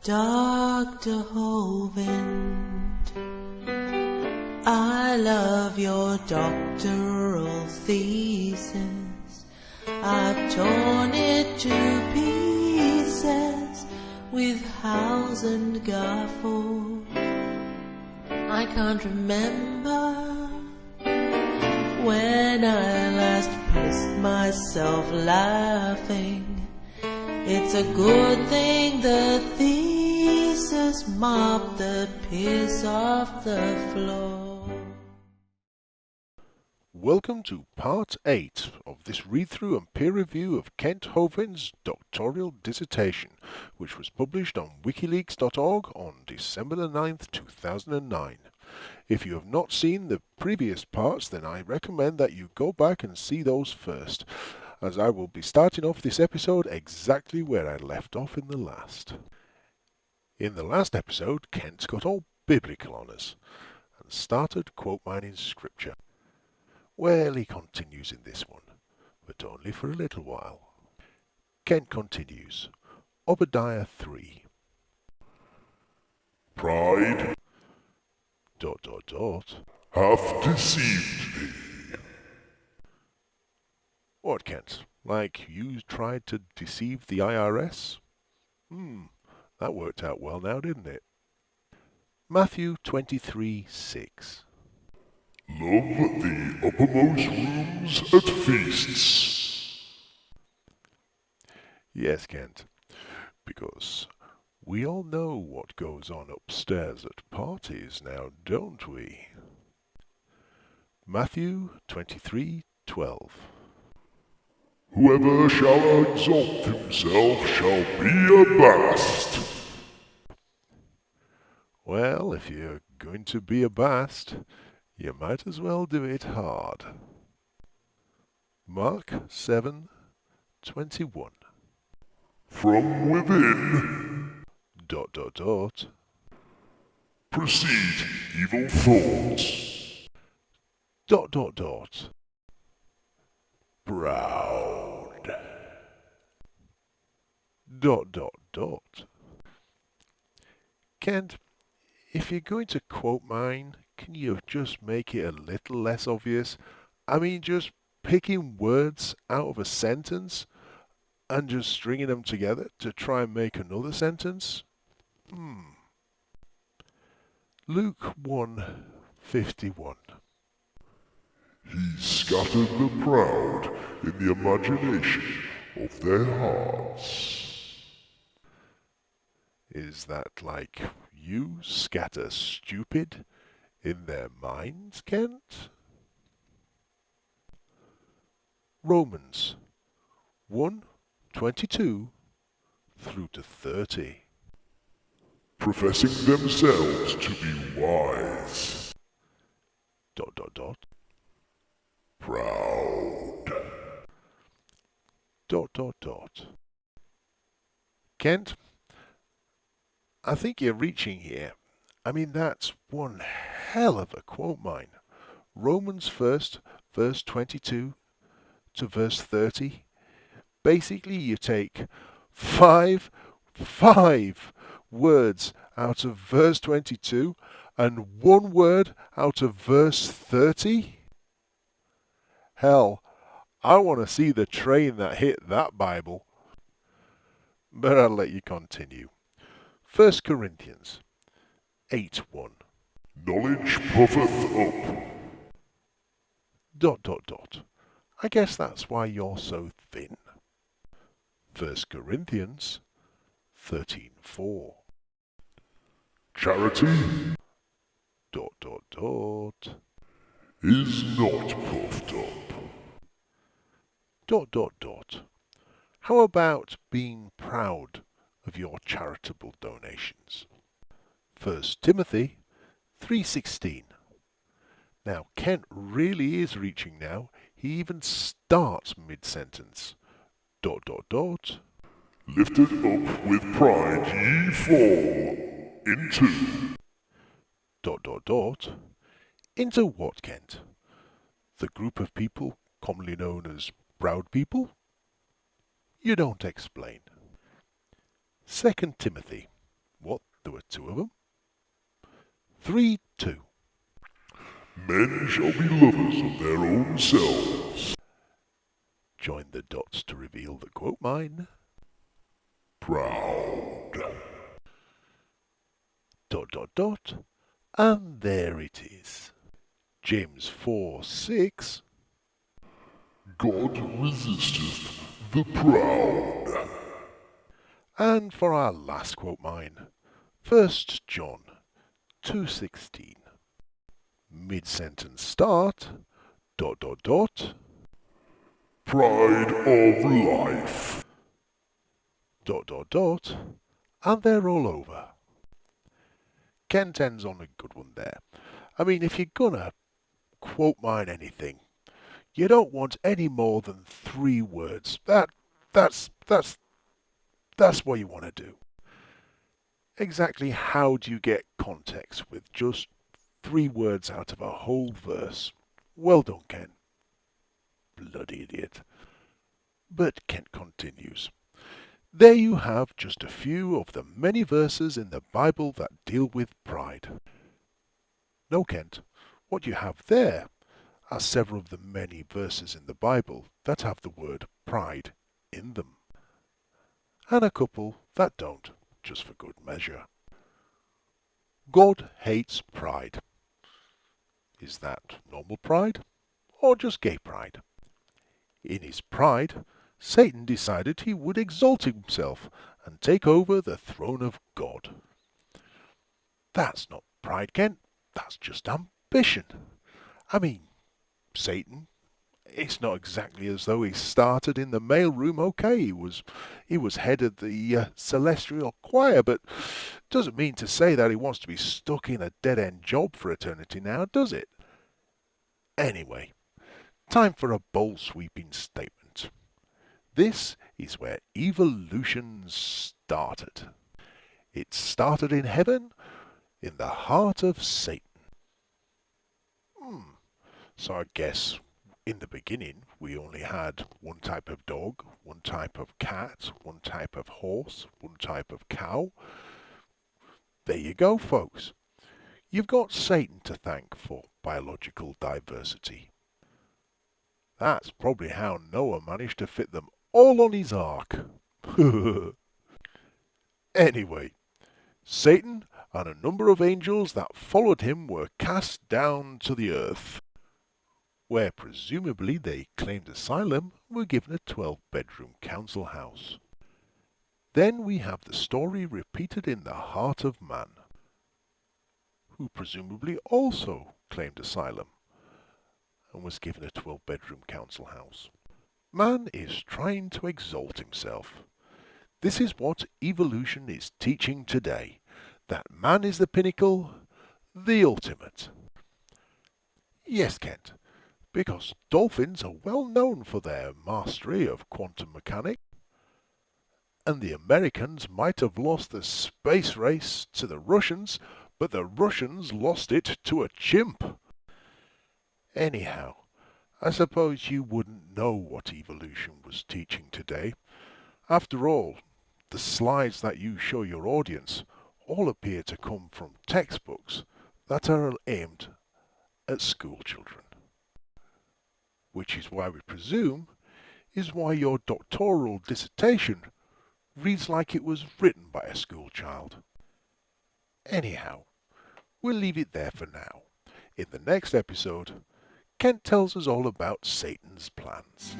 Dr. Hovind, I love your doctoral thesis. I've torn it to pieces with house and gaffle. I can't remember when I last pissed myself laughing. It's a good thing the thesis mopped the piss off the floor. Welcome to Part 8 of this read-through and peer review of Kent Hovind's doctoral dissertation, which was published on wikileaks.org on December the 9th, 2009. If you have not seen the previous parts, then I recommend that you go back and see those first, as I will be starting off this episode exactly where I left off in the last. In the last episode, Kent got all biblical on us and started quote mining scripture. Well, he continues in this one, but only for a little while. Kent continues. Obadiah 3. Pride hath deceived thee. What, Kent? Like you tried to deceive the IRS? That worked out well now, didn't it? Matthew 23:6. Love the uppermost rooms at feasts. Yes, Kent, because we all know what goes on upstairs at parties now, don't we? Matthew 23:12. Whoever shall exalt himself shall be abased. Well, if you're going to be abased, you might as well do it hard. Mark 7:21. From within proceed evil thoughts. Proud. Kent, if you're going to quote mine, can you just make it a little less obvious? I mean, just picking words out of a sentence and just stringing them together to try and make another sentence? Luke 1:51. He scattered the proud in the imagination of their hearts. Is that like you scatter stupid in their minds, Kent? Romans 1:22 through to 30. Professing themselves to be wise. Proud. Kent, I think you're reaching here. I mean, that's one hell of a quote mine. Romans 1st, verse 22 to verse 30. Basically, you take five words out of verse 22 and one word out of verse 30. Hell, I want to see the train that hit that Bible. But I'll let you continue. 1 Corinthians 8:1. Knowledge puffeth up. I guess that's why you're so thin. 1 Corinthians 13:4. Charity is not puffed up. How about being proud of your charitable donations? 1 Timothy 3:16. Now, Kent really is reaching now. He even starts mid-sentence. Lifted up with pride ye fall into. Into what, Kent? The group of people commonly known as proud people? You don't explain. 2 Timothy What? There were two of them? 3, 2. Men shall be lovers of their own selves. Join the dots to reveal the quote mine. Proud. ... And there it is. James 4, 6. God resisteth the proud. And for our last quote mine, 1 John 2:16. Mid-sentence start, ... Pride of life. ... And they're all over. Kent ends on a good one there. I mean, if you're gonna quote mine anything, you don't want any more than 3 words. That's what you want to do. Exactly how do you get context with just 3 words out of a whole verse? Well done, Ken. Bloody idiot. But Kent continues. There you have just a few of the many verses in the Bible that deal with pride. No, Kent, what you have there are several of the many verses in the Bible that have the word pride in them, and a couple that don't, just for good measure. God hates pride. Is that normal pride, or just gay pride? In his pride, Satan decided he would exalt himself and take over the throne of God. That's not pride, Kent. That's just ambition. I mean, Satan, it's not exactly as though he started in the mailroom okay. He was head of the celestial choir, but doesn't mean to say that he wants to be stuck in a dead-end job for eternity now, does it? Anyway, time for a bold sweeping statement. This is where evolution started. It started in heaven, in the heart of Satan. So I guess in the beginning we only had one type of dog, one type of cat, one type of horse, one type of cow. There you go, folks. You've got Satan to thank for biological diversity. That's probably how Noah managed to fit them all on his ark. Anyway, Satan and a number of angels that followed him were cast down to the earth, where presumably they claimed asylum and were given a 12-bedroom council house. Then we have the story repeated in the heart of man, who presumably also claimed asylum and was given a 12-bedroom council house. Man is trying to exalt himself. This is what evolution is teaching today, that man is the pinnacle, the ultimate. Yes, Kent, because dolphins are well known for their mastery of quantum mechanics, and the Americans might have lost the space race to the Russians, but the Russians lost it to a chimp. Anyhow, I suppose you wouldn't know what evolution was teaching today. After all, the slides that you show your audience all appear to come from textbooks that are aimed at school children. Which is why we presume is why your doctoral dissertation reads like it was written by a school child. Anyhow, we'll leave it there for now. In the next episode, Kent tells us all about Satan's plans.